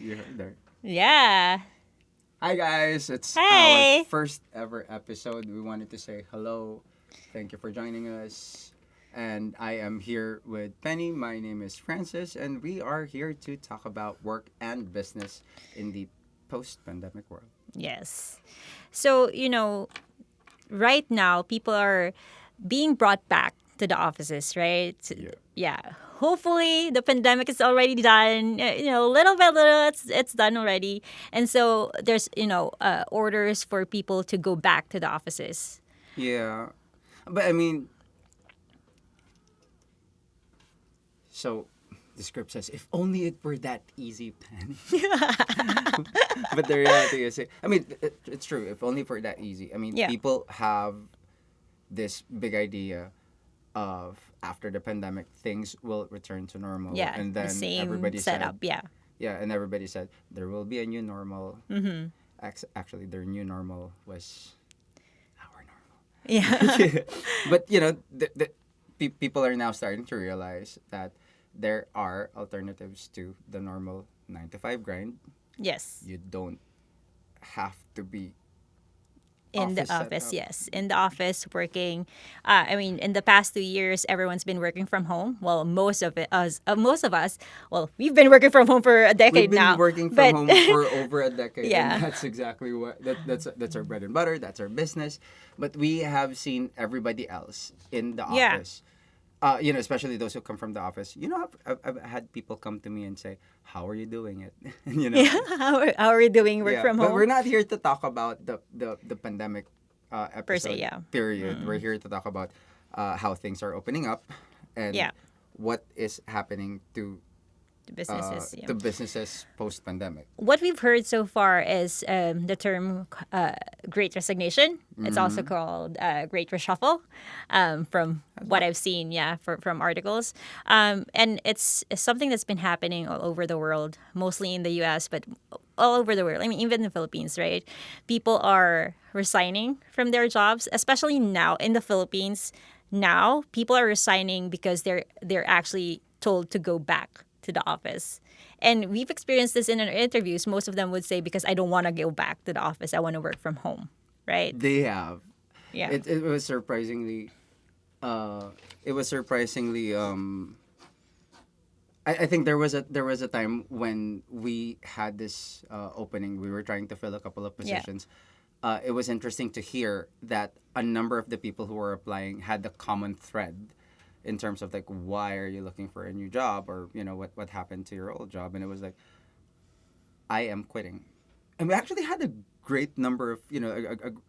You heard there. Yeah. Hi guys, it's our Hey. first ever episode. We wanted to say hello. Thank you for joining us. And I am here with Penny. My name is Francis, and we are here to talk about work and business in the post-pandemic world. Yes. So, right now people are being brought back to the offices, right? Yeah. Yeah. Hopefully the pandemic is already done. Little by little it's done already. And so there's, orders for people to go back to the offices. Yeah. But I mean, so the script says, if only it were that easy, Penny. But the reality is, I mean, it's true. If only for that easy. I mean, Yeah. people have this big idea of after the pandemic, things will return to normal. Yeah. And The then same everybody setup. said, Yeah. yeah, and everybody said, there will be a new normal. Mm-hmm. Actually, their new normal was our Yeah. normal. But, people are now starting to realize that there are alternatives to the normal 9 to 5 grind. Yes. You don't have to be In the office office, setup. yes. In the office, working. In the past 2 years, everyone's been working from home. Well, most of us, well, we've been working from home for a We've decade been now. working from But home for over a decade, and yeah, that's exactly that's our bread and butter. That's our business. But we have seen everybody else in the yeah, office. Especially those who come from the office. I've had people come to me and say, "How are you doing it?" yeah. How are we doing work Yeah, from but home? we're not here to talk about the pandemic Per se, episode yeah. period. We're here to talk about how things are opening up and Yeah. what is happening to The businesses, yeah. to businesses post pandemic. What we've heard so far is the term Great Resignation. It's also called Great Reshuffle, from what I've seen, yeah, from articles. And it's something that's been happening all over the world, mostly in the U.S., but all over the world. I mean, even in the Philippines, right? People are resigning from their jobs, especially now in the Philippines. Now, people are resigning because they're actually told to go back to the office. And we've experienced this in our interviews. Most of them would say, because I don't want to go back to the office, I want to work from home, right? They have. Yeah. It was surprisingly. It was surprisingly. I think there was a time when we had this opening. We were trying to fill a couple of Yeah. positions. It was interesting to hear that a number of the people who were applying had the common thread in terms of like, why are you looking for a new job, or what happened to your old job. And it was like, I am quitting. And we actually had a great number of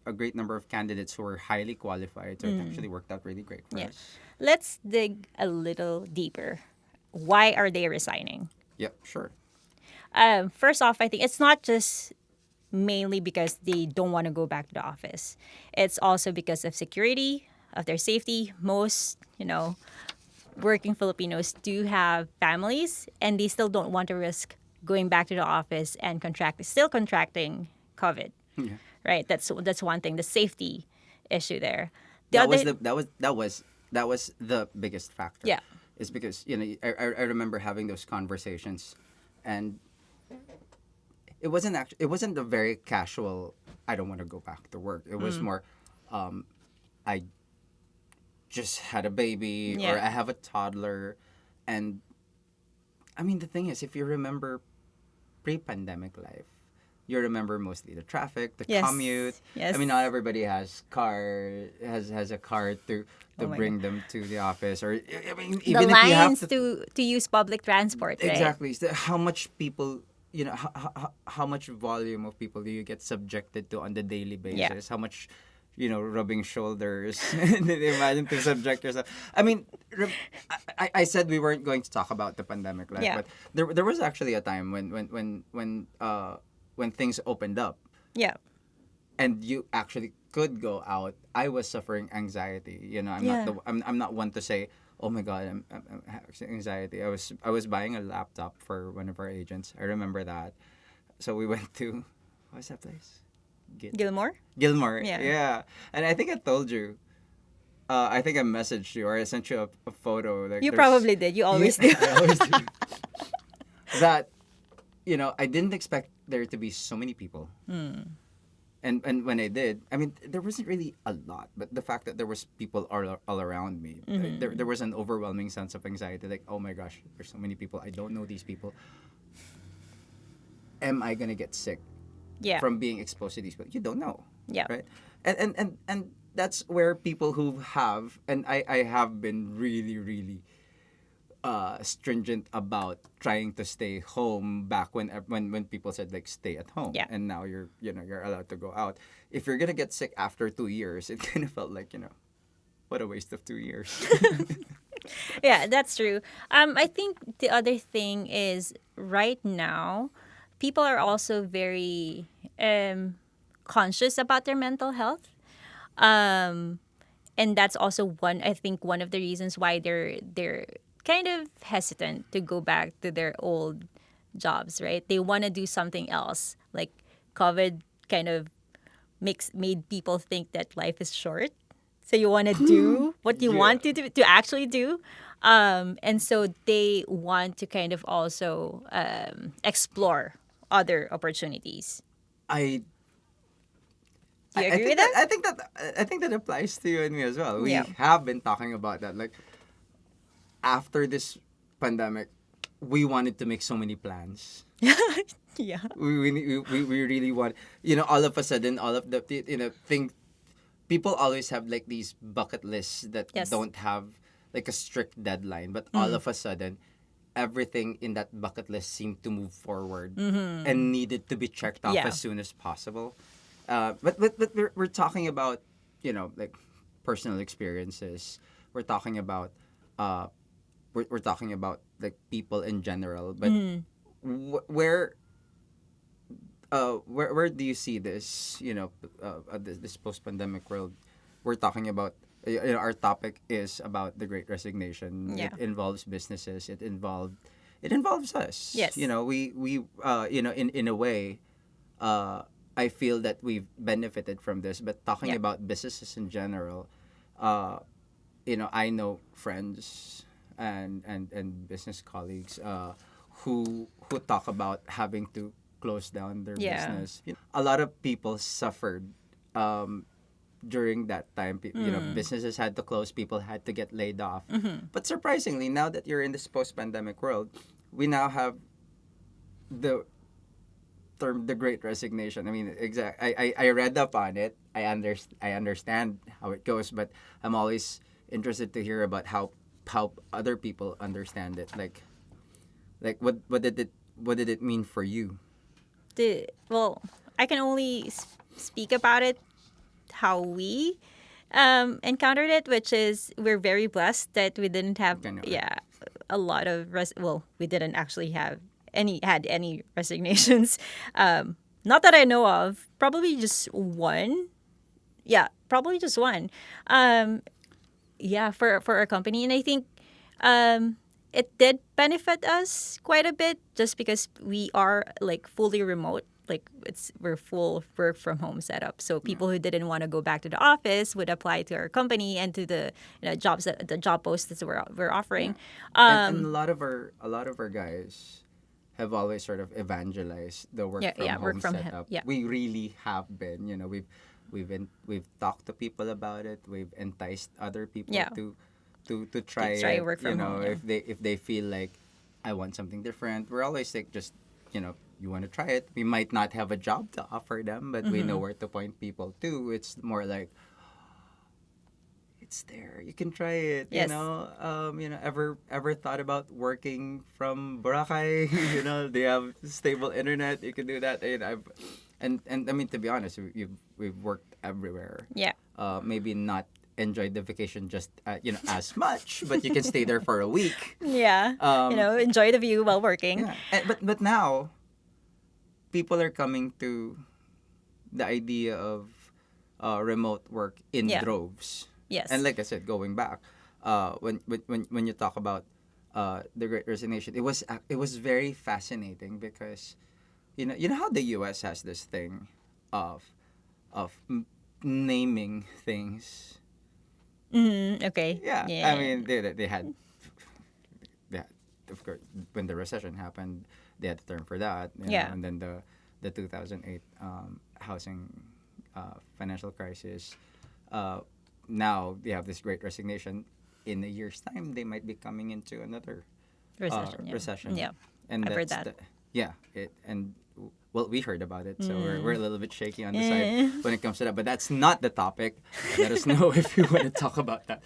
a great number of candidates who were highly qualified, so it actually worked out really great for Yeah. us. Let's dig a little deeper. Why are they resigning? Yep, sure. First off, I think it's not just mainly because they don't want to go back to the office. It's also because of security, of their safety. Most, working Filipinos do have families, and they still don't want to risk going back to the office and still contracting COVID. Yeah. Right? That's one thing. The safety issue there. The That was other, that was the biggest factor. Yeah. Is because I remember having those conversations, and it wasn't a very casual. I don't want to go back to work. It was more, I just had a baby, or Yeah. I have a toddler, and I mean the thing is, if you remember pre-pandemic life, you remember mostly the traffic, the Yes. commute. Yes. I mean, not everybody has a car to Oh my bring them to the office, or I mean, the even if you have lines to use public transport, right? exactly. So how much people, how much volume of people do you get subjected to on the daily Yeah. basis? How much, rubbing shoulders. Imagine to subject yourself. I mean, I said we weren't going to talk about the pandemic life, Yeah. but there was actually a time when things opened up Yeah. and you actually could go out. I was suffering anxiety. Yeah. I'm not one to say, oh my god, I'm having anxiety. I was buying a laptop for one of our agents. I remember that. So we went to, what's that place? Gilmore? Gilmore. Yeah. Yeah. And I think I told you. I think I messaged you, or I sent you a photo. Like You there's- probably did. You always do. I always do. That I didn't expect there to be so many people. And when I did, I mean, there wasn't really a lot, but the fact that there was people all around me, there was an overwhelming sense of anxiety. Like, oh my gosh, there's so many people. I don't know these people. Am I gonna get sick Yeah. from being exposed to these people? You don't know, Yeah. right? And that's where people who have, and I have been really really stringent about trying to stay home back when people said like stay at home, Yeah. and now you're allowed to go out. If you're gonna get sick after 2 years, it kind of felt like what a waste of 2 years. Yeah, that's true. I think the other thing is right now, people are also very conscious about their mental health. Um, and that's also I think one of the reasons why they're kind of hesitant to go back to their old jobs, right? They want to do something else. Like COVID kind of made people think that life is short. So you want to do what you Yeah. want to actually do. And so they want to kind of also explore other opportunities. I Do you I agree think with that that? I think that applies to you and me as well. We Yeah. have been talking about that. Like after this pandemic, we wanted to make so many plans. Yeah. We really want, all of a sudden, all of the thing, people always have like these bucket lists that Yes. don't have like a strict deadline, but all of a sudden everything in that bucket list seemed to move forward and needed to be checked off Yeah. as soon as possible. But we're talking about like personal experiences. We're talking about uh we're talking about like people in general, but where where do you see this, this post-pandemic world? We're talking about, our topic is about the Great Resignation. Yeah. It involves businesses. It involves us. Yes. We in a way, I feel that we've benefited from this. But talking Yeah. about businesses in general, uh, I know friends and business colleagues who talk about having to close down their Yeah. business. A lot of people suffered during that time. Businesses had to close, people had to get laid off. But surprisingly, now that you're in this post-pandemic world, we now have the term the Great Resignation. I mean, I read up on it. I understand how it goes, but I'm always interested to hear about how other people understand it. Like what did it mean for you? Well, I can only speak about it how we encountered it, which is we're very blessed that we didn't have Ganun. a lot of we didn't actually have any resignations. Not that I know of. Probably just one. Yeah, probably just one. Um, yeah, for our company, and I think it did benefit us quite a bit just because we are like fully remote. Like we're full work from home setup. So people who didn't want to go back to the office would apply to our company and to the the job posts that we're offering. And a lot of our guys have always sort of evangelized the work Yeah, from yeah, work home from setup. yeah. We really have been. We've talked to people about it. We've enticed other people Yeah. to try try it. work from home, yeah. If they feel like I want something different, we're always like just you want to try it. We might not have a job to offer them, but we know where to point people to. It's more like it's there. You can try it. Yes. Ever thought about working from Boracay? They have stable internet. You can do that. And I mean, to be honest, we've worked everywhere. Yeah. Maybe not enjoyed the vacation just as much, but you can stay there for a week. Yeah. Enjoy the view while working. Yeah. But now people are coming to the idea of remote work in Yeah. droves. Yes. And like I said, going back, when you talk about the Great Resignation, it was very fascinating because you know how the U.S. has this thing of naming things. Okay. Yeah, Yeah. I mean they had, of course, when the recession happened, they had a term for that. Yeah. And then the 2008 housing financial crisis. Now they have this Great Resignation. In a year's time, they might be coming into another Recession. Yeah. recession. Yeah. And I've heard that's that. well, we heard about it, so we're a little bit shaky on the side when it comes to that. But that's not the topic. Let us know if you want to talk about that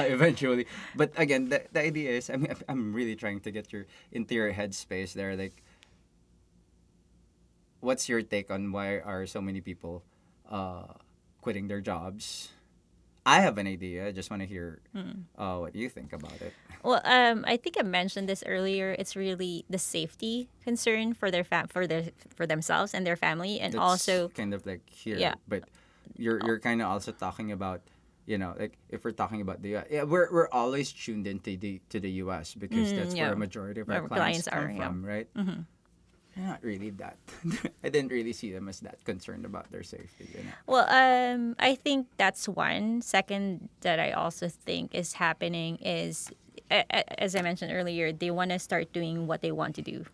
eventually. But again, the idea is, I mean, I'm really trying to get into your headspace there. Like, what's your take on why are so many people quitting their jobs? I have an idea. I just want to hear what you think about it. Well, I think I mentioned this earlier. It's really the safety concern for for themselves and their family, and That's also kind of like here. Yeah. But you're kind of also talking about, like if we're talking about the US, we're always tuned into the US because that's yeah. where a majority of our Where clients clients are, come yeah. from, right? Not really that. I didn't really see them as that concerned about their safety. well, I think that's one. Second, that I also think is happening is, as I mentioned earlier, they want to start doing what they want to do.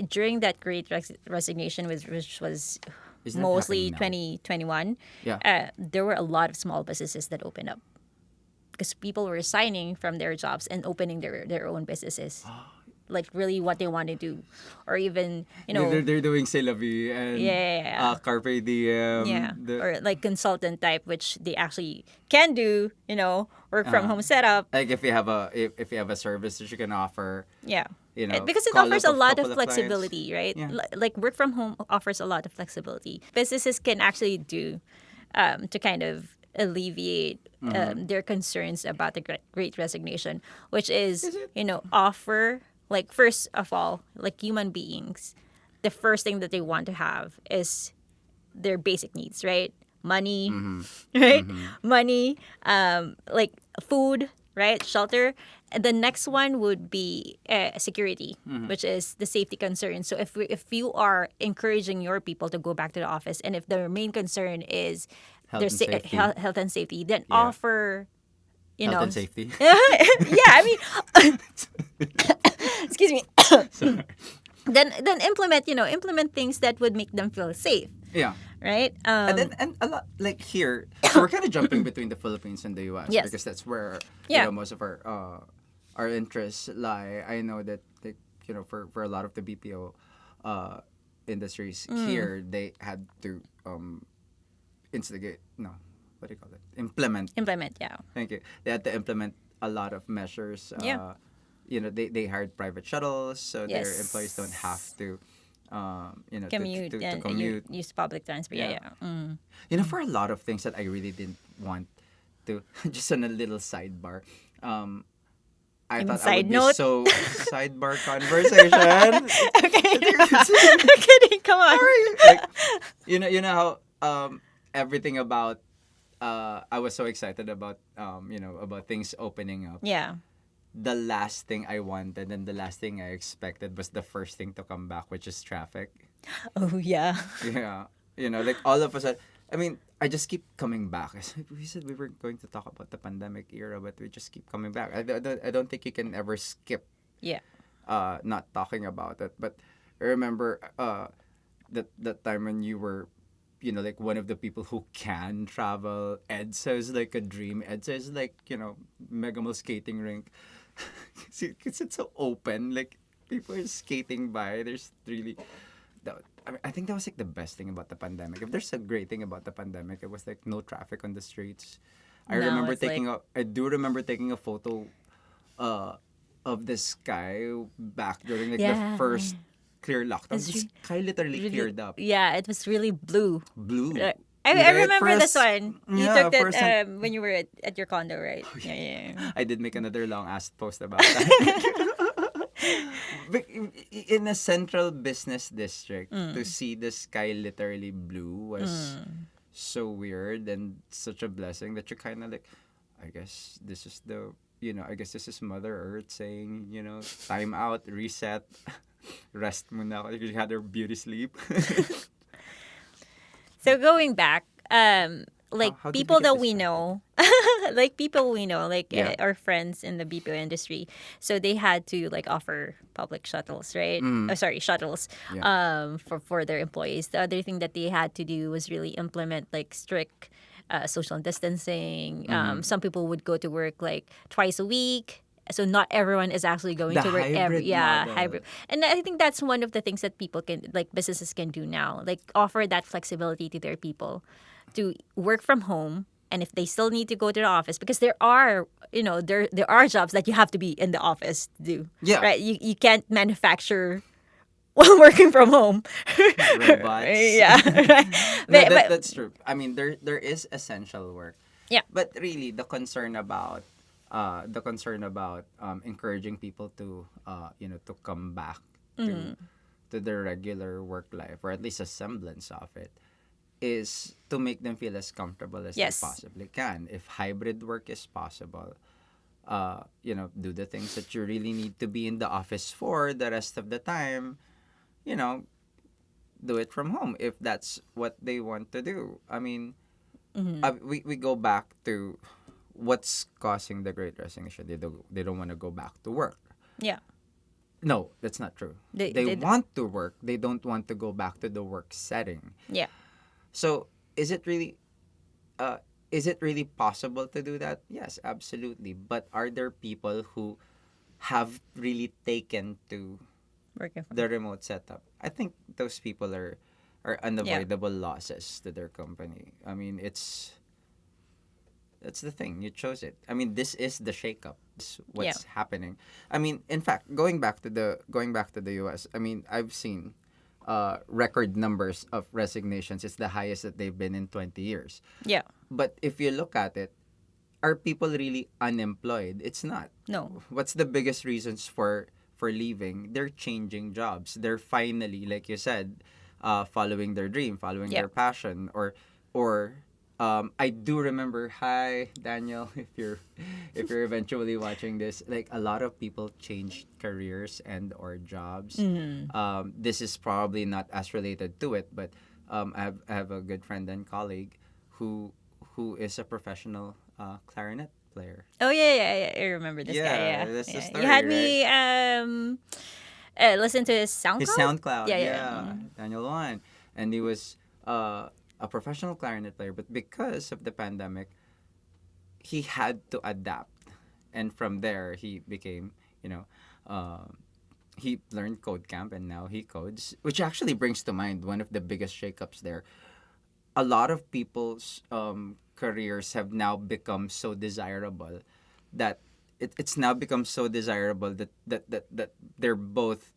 During that great resignation, which was Is that mostly happening 2021, Yeah. there were a lot of small businesses that opened up because people were resigning from their jobs and opening their own businesses. Like really what they want to do, or even They're doing C'est la vie and Yeah. Carpe Diem. yeah, or like consultant type, which they actually can do, work from home setup. Like if you have a service that you can offer, Yeah. you Because it call offers up a lot couple of clients. flexibility, right? Yeah. Like work from home offers a lot of flexibility. Businesses can actually do to kind of alleviate their concerns about the great resignation, which is offer, like, first of all, like human beings, the first thing that they want to have is their basic needs, right? Money, right? Money, like food, right? Shelter. And the next one would be security, which is the safety concern. So if you are encouraging your people to go back to the office, and if their main concern is Health their and safety. health and safety, then Yeah. offer, Health and safety. yeah, I mean, excuse me. Then implement things that would make them feel safe, Yeah. right? And a lot like here, so we're kind of jumping between the Philippines and the U.S. Yes. because that's where Yeah. most of our interests lie. I know that like, for a lot of the BPO industries here, they had to instigate what do you call it? Implement. Yeah. Thank you. They had to implement a lot of measures. Yeah. They hired private shuttles so their Yes. employees don't have to Commute to and commute. use public transport. Yeah. For a lot of things that I really didn't want to, just on a little sidebar, I mean, thought I side would note? be so sidebar conversation. Kidding. Come on. Like, you know how everything about I was so excited about about things opening up. Yeah. The last thing I wanted and the last thing I expected was the first thing to come back, which is traffic. Oh yeah. Yeah. Like all of a sudden, I mean, I just keep coming back. We said we were going to talk about the pandemic era, but we just keep coming back. I don't think you can ever skip Yeah. not talking about it. But I remember that time when you were, like one of the people who can travel. EDSA is like a dream. EDSA is like, Mega Mall skating rink. Because it's so open. Like, people are skating by. There's really... I think that was like the best thing about the pandemic. If there's a great thing about the pandemic, it was like no traffic on the streets. I do remember taking a photo of the sky back during like the Yeah. first clear lockdown. It's The sky literally Really, cleared up. yeah, it was really blue. Blue. I Right? remember First- this one. You yeah, took that first time- when you were at your condo, right? Yeah. I did make another long ass post about that. But in a central business district, to see the sky literally blue was so weird and such a blessing that you're kind of like, I guess this is Mother Earth saying, time out, reset, rest muna ako. You had your beauty sleep. So going back, like How did we people get that we distracted? know, like people we know, like Yeah. our friends in the BPO industry, so they had to like offer public shuttles, right? Mm. Sorry, shuttles, Yeah. for their employees. The other thing that they had to do was really implement like strict social distancing. Mm-hmm. Some people would go to work like twice a week. So not everyone is actually going The to work every hybrid model. hybrid. And I think that's one of the things that people can like businesses can do now. Like offer that flexibility to their people to work from home, and if they still need to go to the office, because there are there are jobs that you have to be in the office to do. Yeah. Right? You can't manufacture while working from home. Robots. Yeah. Right. No, But that's true. I mean, there is essential work. yeah. But really, the concern about encouraging people to to come back to their regular work life, or at least a semblance of it, is to make them feel as comfortable as they Yes. possibly can. If hybrid work is possible, do the things that you really need to be in the office for the rest of the time, you know, do it from home if that's what they want to do. I mean, we go back to what's causing the Great Resignation. They don't want to go back to work. Yeah. No, that's not true. They want to work. They don't want to go back to the work setting. Yeah. So is it really possible to do that? Yes, absolutely. But are there people who have really taken to Working from the remote setup? I think those people are unavoidable losses to their company. I mean, that's the thing. You chose it. I mean, this is the shakeup. This is what's happening. I mean, in fact, going back to the US. I mean, I've seen record numbers of resignations. It's the highest that they've been in 20 years. Yeah. But if you look at it, are people really unemployed? It's not. No. What's the biggest reasons for leaving? They're changing jobs. They're finally, like you said, following their dream, following their passion, or I do remember. Hi, Daniel, if you're eventually watching this, like a lot of people changed careers and or jobs. This is probably not as related to it, but I have a good friend and colleague who is a professional clarinet player. Oh yeah. I remember this guy. Yeah, Yeah. that's the Yeah. story, You had right? me listen to his SoundCloud. His SoundCloud, Yeah. yeah, Daniel Juan, and he was a professional clarinet player, but because of the pandemic, he had to adapt, and from there he became, he learned code camp, and now he codes, which actually brings to mind one of the biggest shakeups there. A lot of people's careers have now become so desirable that it's now become so desirable that they're both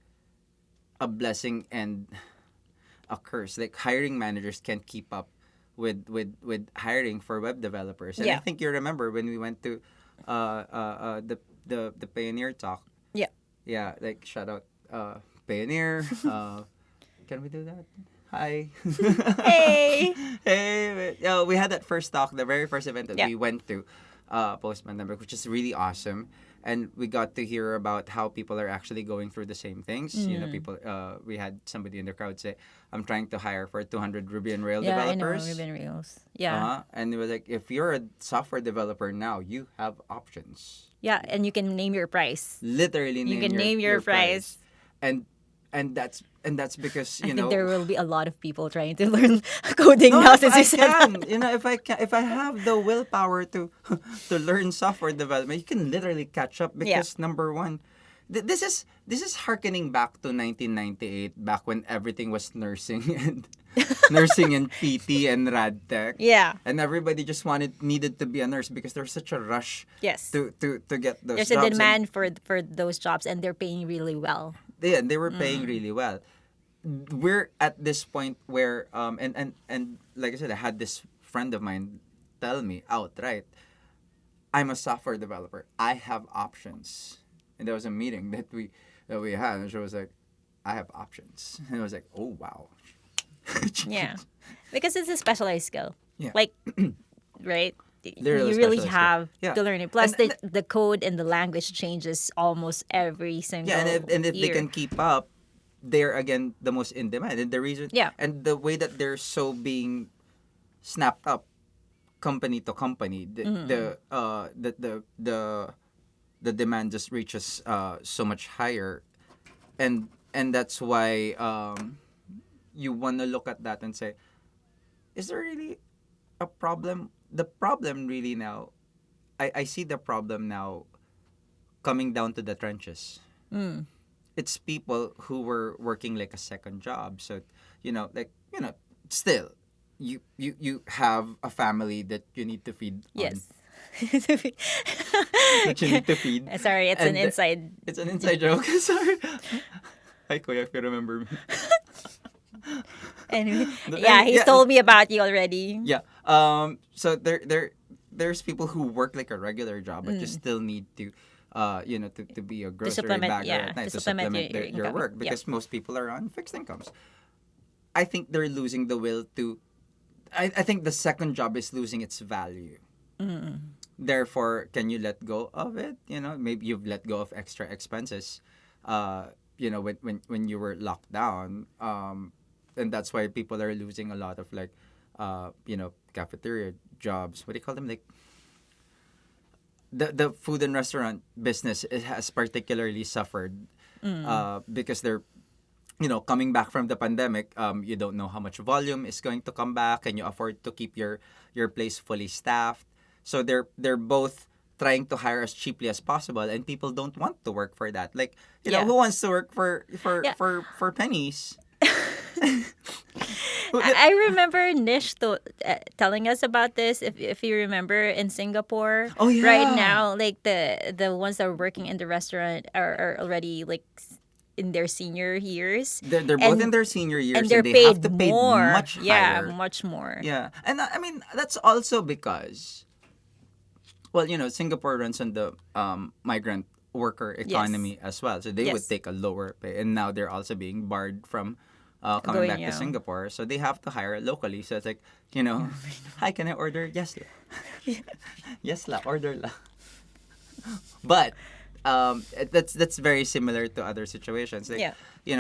a blessing and a curse. Like hiring managers can't keep up with hiring for web developers. And I Yeah. think you remember when we went to the Pioneer talk. Yeah. Yeah, like shout out Pioneer. Can we do that? Hi. Hey. Hey. We had that first talk, the very first event that Yeah. we went to post pandemic, which is really awesome. And we got to hear about how people are actually going through the same things. People. We had somebody in the crowd say, "I'm trying to hire for 200 Ruby on Rails Yeah, I know developers." Ruben Reels. Yeah. And it was like, if you're a software developer now, you have options. Yeah, and you can name your price. Literally, You can name your price. and that's because I you think know. there will be a lot of people trying to learn coding No, now if since I you said that. can, if I have the willpower to to learn software development, you can literally catch up because number one, this is harkening back to 1998, back when everything was nursing and nursing and PT and rad tech. Yeah. And everybody just needed to be a nurse because there's such a rush Yes. to get those There's jobs. a And demand for those jobs, and they're paying really well. they were paying really well. We're at this point where and like I said, I had this friend of mine tell me outright, I'm a software developer. I have options. And there was a meeting that we had, and she was like, I have options. And I was like, oh wow. Yeah. Because it's a specialized skill. Yeah. Like, right? Literally You really specialized skill. have Yeah. to learn it. Plus, And- the code and the language changes almost every single Yeah, and if they year. can keep up, they're again the most in demand. And the reason Yeah. and the way that they're so being snapped up company to company, the demand just reaches so much higher, and that's why you want to look at that and say, is there really a problem? The problem really now, I see the problem now coming down to the trenches. It's people who were working like a second job. So, still, you have a family that you need to feed on. Yes. That you need to feed. Sorry, it's an And inside. It's an inside joke. Sorry. Hi, Kuya, if you remember me. Anyway, No, yeah, he's yeah. told me about you already. Yeah. So there's people who work like a regular job, but you still need to, to be a grocery supplement- bagger yeah, at night to to supplement supplement your your income. work, Yep. because most people are on fixed incomes. I think they're losing the will to. I think the second job is losing its value. Therefore, can you let go of it? Maybe you've let go of extra expenses. When you were locked down. And that's why people are losing a lot of like, cafeteria jobs. What do you call them? Like the food and restaurant business, it has particularly suffered because they're coming back from the pandemic. You don't know how much volume is going to come back. Can you afford to keep your place fully staffed? So they're both trying to hire as cheaply as possible, and people don't want to work for that. Like, Yeah. who wants to work for Yeah. for pennies? I remember Nish telling us about this. If you remember, in Singapore, Oh, yeah. right now, like the ones that are working in the restaurant are already like in their senior years. They're both And- in their senior years, and they're they paid have to pay more. much higher. Yeah, much more. Yeah, and I mean that's also because, well, Singapore runs on the migrant worker economy as well, so they would Yes. take a lower pay, and now they're also being barred from coming Going, back yeah. to Singapore, so they have to hire locally. So it's like, hi, can I order? Yes, la. Yes, la, order la. But that's very similar to other situations. Like, Yeah.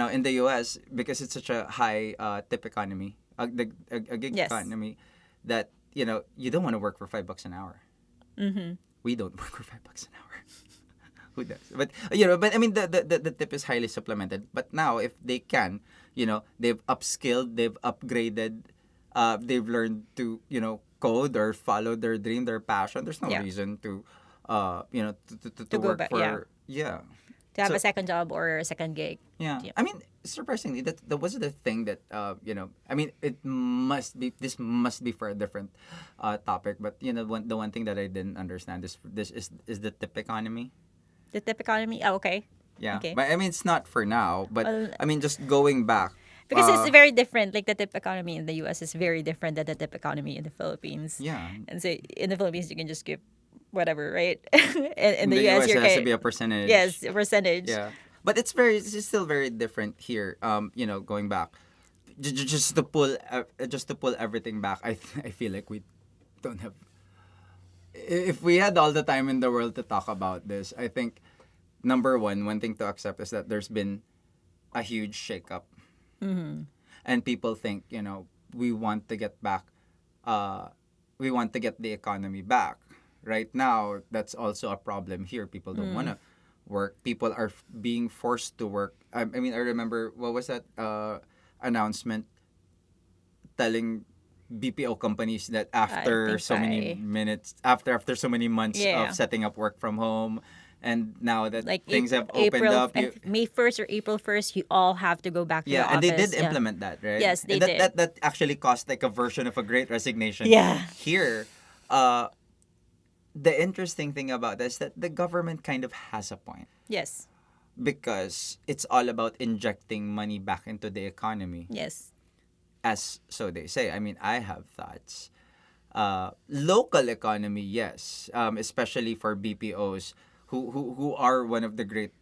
in the U.S., because it's such a high tip economy, a gig Yes. economy, that you don't want to work for $5 an hour. We don't work for $5 an hour. Who does? But but I mean the tip is highly supplemented. But now if they can, they've upskilled, they've upgraded, they've learned to code or follow their dream, their passion. There's no Yeah. reason to to To go work back, for yeah. To have So- a second job or a second gig. Yeah. Yeah. I mean, surprisingly, that was the thing that I mean, this must be for a different topic, but the one thing that I didn't understand is the tip economy. The tip economy. Oh, okay. Yeah. Okay. But I mean, it's not for now, but Well, I mean, just going back. Because it's very different. Like the tip economy in the U.S. is very different than the tip economy in the Philippines. Yeah. And so in the Philippines, you can just give whatever, right? in the US, U.S., you're it has to kind- be a percentage. yes, a percentage. Yeah. But it's still very different here. Going back, just to pull everything back, I feel like we don't have. If we had all the time in the world to talk about this, I think number one thing to accept is that there's been a huge shakeup, and people think we want to get back, we want to get the economy back. Right now, that's also a problem here. People don't want to work. People are being forced to work. I mean, I remember, what was that announcement telling BPO companies that after think so many I- minutes, after so many months Yeah. of setting up work from home, and now that Like things have opened April, up, May 1st or April 1st, you all have to go back to the yeah, office. and they did Yeah. implement that, right? Yes, they And that, did. That actually caused like a version of a Great Resignation. Yeah. Here, the interesting thing about this is that the government kind of has a point, Yes. because it's all about injecting money back into the economy, Yes. as so they say. I mean, I have thoughts. Local economy, yes, especially for BPOs who are one of the great,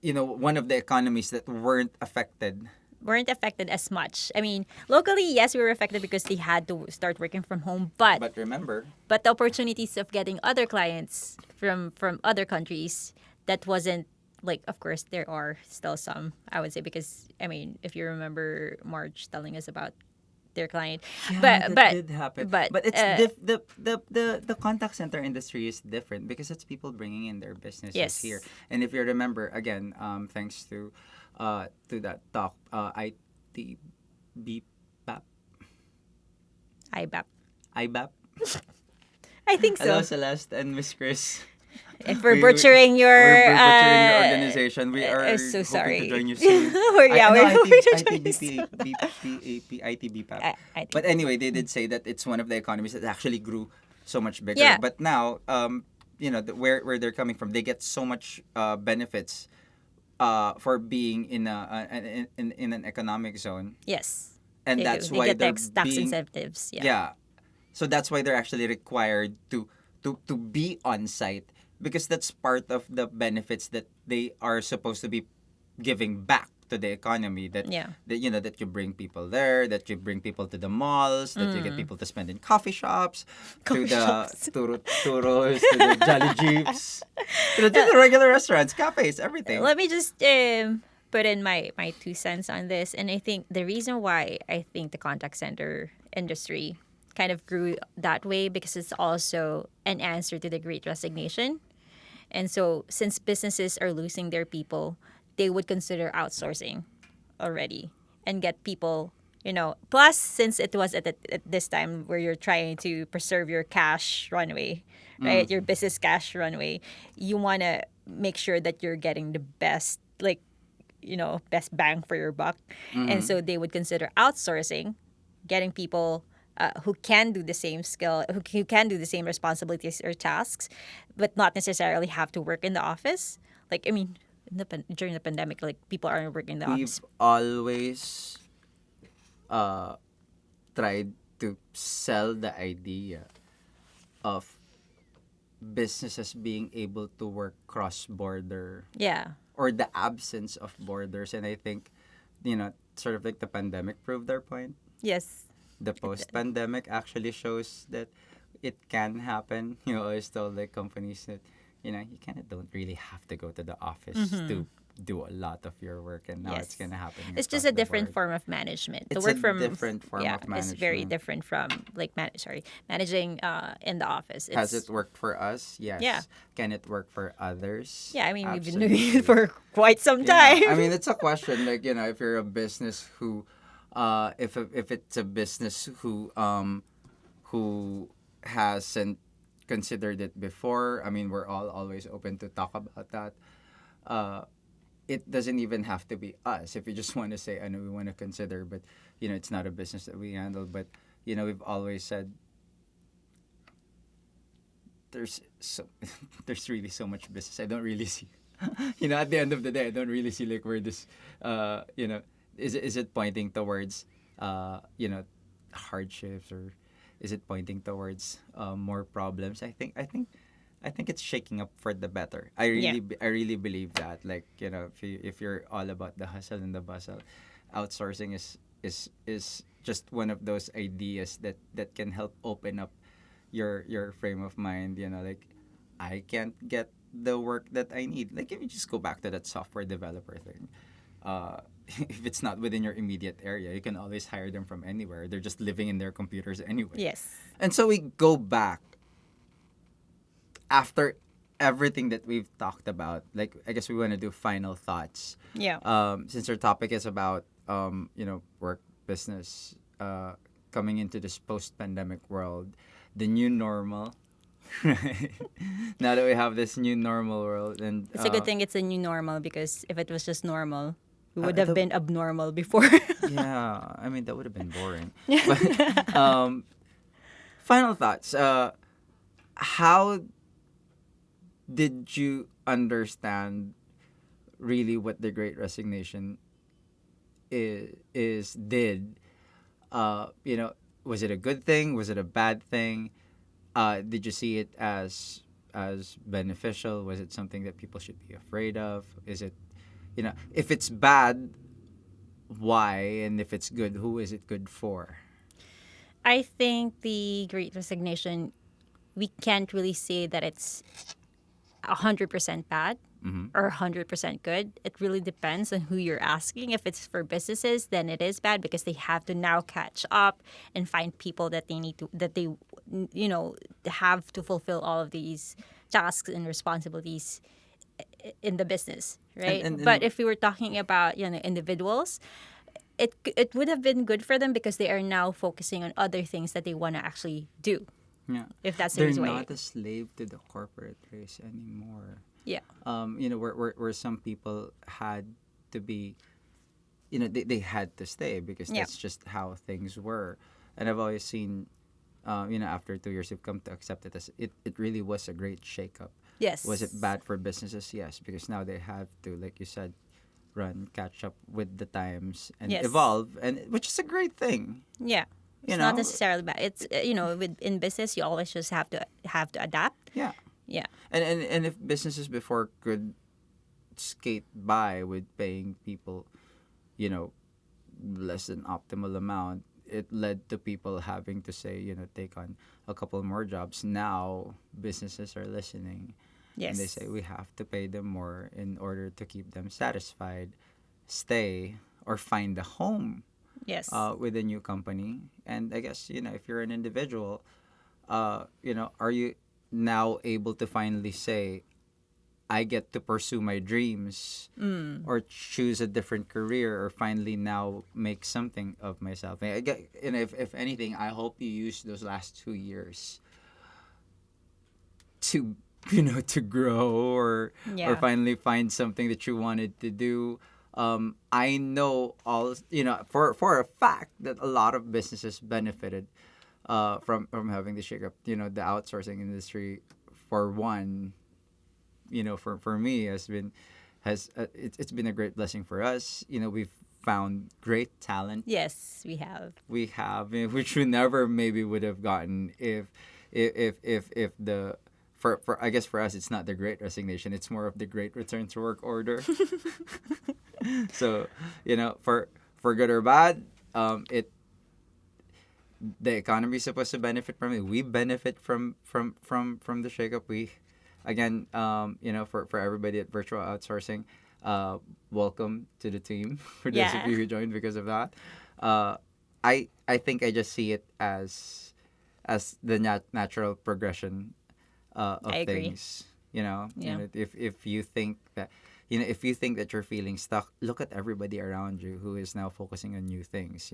one of the economies that weren't affected. Weren't affected as much. I mean, locally, yes, we were affected because they had to start working from home. But Remember, the opportunities of getting other clients from other countries, that wasn't like, of course there are still some, I would say, because I mean, if you remember Marge telling us about their client. Yeah, But that did happen. but But it's the contact center industry is different because it's people bringing in their businesses here. yes, And if you remember, again, thanks to that talk, IT BPAP, IBAP. IBAP. I think Hello, so. Celeste and Miss Chris. If we're We butchering your, we're butchering your organization. We I'm are so hoping to sorry. join you soon. Yeah, No, we're hoping to join you ITBP, soon. ITBPAP. I But think. anyway, they did say that it's one of the economies that actually grew so much bigger. Yeah. But now, where they're coming from, they get so much benefits for being in an economic zone, Yes. and They do. that's They why get the they're tax being incentives. Yeah. yeah. So that's why they're actually required to be on site because that's part of the benefits that they are supposed to be giving back to the economy Yeah. that you bring people there, that you bring people to the malls, that you get people to spend in coffee shops, to Coffee the shops. turos, to the jolly jeeps, to the regular restaurants, cafes, everything. Let me just put in my 2 cents on this. And I think the reason why I think the contact center industry kind of grew that way because it's also an answer to the Great Resignation. And so since businesses are losing their people, they would consider outsourcing already and get people, plus since it was at this time where you're trying to preserve your cash runway, right? Your business cash runway, you want to make sure that you're getting the best, like, best bang for your buck. And so they would consider outsourcing, getting people who can do the same skill, who can do the same responsibilities or tasks, but not necessarily have to work in the office. Like, I mean, during the pandemic, like people aren't working in the We've office. always uh, tried to sell the idea of businesses being able to work cross border Yeah. or the absence of borders, and I think sort of like the pandemic proved our point. Yes. The post pandemic actually shows that it can happen. I always tell like companies that you kind of don't really have to go to the office to do a lot of your work, and now it's Yes. gonna happen It's just across a the different board. form of management. The It's work a from different form yeah, of it's very management. different from like managing in the office. Has it It's worked for us? yeah. Yes. Can it work for others? Yeah, I mean, we've been doing it Absolutely. for quite some Yeah, time. I mean it's a question like if you're a business who, if it's a business who hasn't considered it before. I mean we're all always open to talk about that. Uh, it doesn't even have to be us. If you just want to say, I know we want to consider, but it's not a business that we handle. But we've always said there's so there's really so much business. I don't really see. At the end of the day, I don't really see like where this, is it pointing towards, hardships, or is it pointing towards more problems? I think it's shaking up for the better. Yeah. I really believe that. Like if you're all about the hustle and the bustle, outsourcing is just one of those ideas that can help open up your frame of mind. Like I can't get the work that I need. Like if you just go back to that software developer thing, if it's not within your immediate area, you can always hire them from anywhere. They're just living in their computers anyway. Yes. And so we go back after everything that we've talked about. Like I guess we want to do final thoughts. Yeah. Since our topic is about work, business, coming into this post-pandemic world, the new normal. Right. Now that we have this new normal world, and It's a good thing it's a new normal because if it was just normal, we would have the- been abnormal before. yeah, I mean that would have been boring. But final thoughts. How did you understand really what the Great Resignation is did? Was it a good thing? Was it a bad thing? Did you see it as beneficial? Was it something that people should be afraid of? Is it, if it's bad, why? And if it's good, who is it good for? I think the Great Resignation, we can't really say that it's 100% bad or 100% good. It really depends on who you're asking. If it's for businesses, then it is bad because they have to now catch up and find people that they need to, that they, have to fulfill all of these tasks and responsibilities in the business, right? But and if we were talking about, individuals, it would have been good for them because they are now focusing on other things that they want to actually do. yeah, If that's the they're reason why. not a slave to the corporate race anymore. Yeah. Where some people had to be, they had to stay because Yeah. that's just how things were. And I've always seen, after 2 years, you've come to accept it as it really was a great shakeup. Yes. Was it bad for businesses? Yes, because now they have to, like you said, run, catch up with the times and Yes. evolve, and which is a great thing. Yeah. You It's not know, necessarily bad. It's with in business you always just have to adapt. yeah. Yeah. And if businesses before could skate by with paying people, you know, less than optimal amount, it led to people having to say, take on a couple more jobs. Now businesses are listening, and they Yes. say we have to pay them more in order to keep them satisfied, stay, or find a home Yes. with a new company. And I guess, if you're an individual, are you now able to finally say, I get to pursue my dreams or choose a different career or finally now make something of myself? And I get, if anything, I hope you use those last 2 years to to grow or Yeah. finally find something that you wanted to do. I know all for a fact that a lot of businesses benefited from having the shakeup. The outsourcing industry, for one, for me it's been a great blessing for us. We've found great talent. Yes, we have. We have, which we never maybe would have gotten if the for I guess for us it's not the Great Resignation, it's more of the Great Return to Work order. So for good or bad, it the economy is supposed to benefit from it. We benefit from the shakeup. We again, for everybody at Virtual Outsourcing, welcome to the team. For those of Yeah. you who joined because of that, uh, I think I just see it as the natural progression of I agree. things. Yeah. If you think that. If you think that you're feeling stuck, look at everybody around you who is now focusing on new things.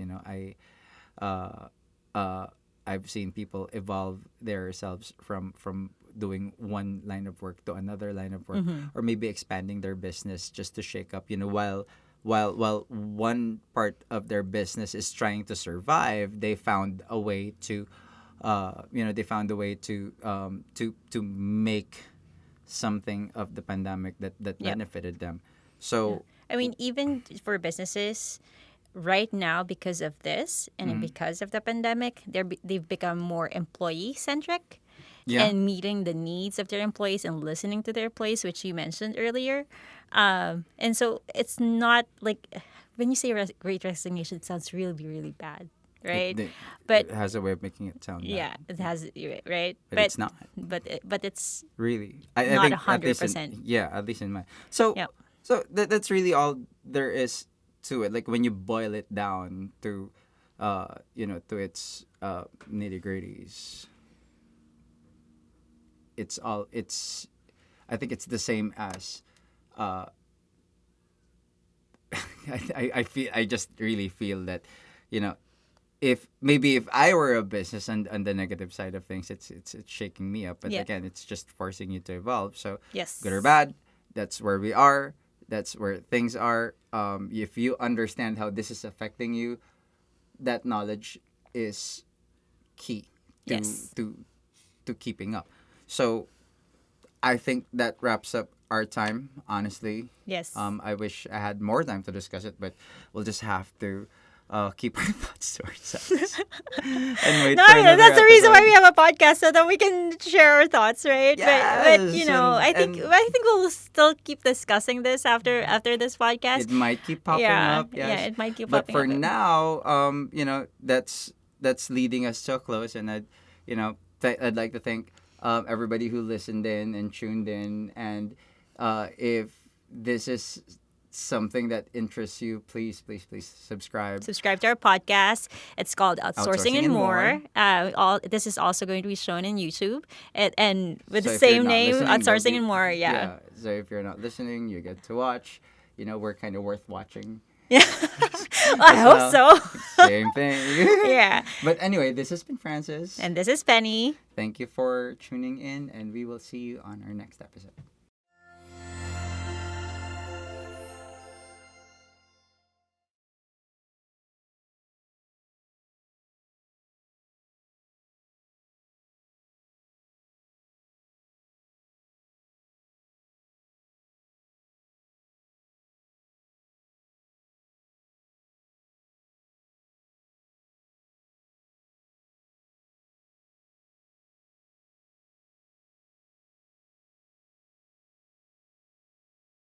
Uh, uh, I've seen people evolve themselves from doing one line of work to another line of work, or maybe expanding their business just to shake up. While one part of their business is trying to survive, they found a way to, to make something of the pandemic that Yep. benefited them. So, I mean, even for businesses, right now because of this and then mhm, because of the pandemic, they've become more employee centric yeah, and meeting the needs of their employees and listening to their employees, which you mentioned earlier. And so it's not like when you say Great Resignation, it sounds really, really bad, it, right? it But it has a way of making it sound bad, yeah, it has right, but it's not. but it's Really, I not a think at hundred least percent. at least in my so Yeah. so that's really all there is to it. Like when you boil it down to its nitty gritties, it's I think it's the same as uh I just really feel that you know if I were a business and on the negative side of things, it's shaking me up. But Yeah. again, it's just forcing you to evolve. So Yes. good or bad, that's where we are. That's where things are. If you understand how this is affecting you, that knowledge is key to Yes. to to keeping up. So I think that wraps up our time. Honestly, Yes. I wish I had more time to discuss it, but we'll just have to keep our thoughts to ourselves and wait No, for another that's the reason why episode. we have a podcast so that we can share our thoughts, right? But Yes, I think we'll still keep discussing this after this podcast. it might keep popping Yeah, up. yeah, Yes, it might keep but popping for up. now, that's leading us to a close, and I'd like to thank everybody who listened in and tuned in, and If this is something that interests you, please subscribe. Subscribe to our podcast. It's called Outsourcing, and More. All this is also going to be shown in YouTube, and with So the if you're same not name, listening, Outsourcing there'll and More. Yeah. So if you're not listening, you get to watch. We're kind of worth watching. Yeah. I hope so. Same thing. Yeah. But anyway, this has been Francis. And this is Penny. Thank you for tuning in, and we will see you on our next episode.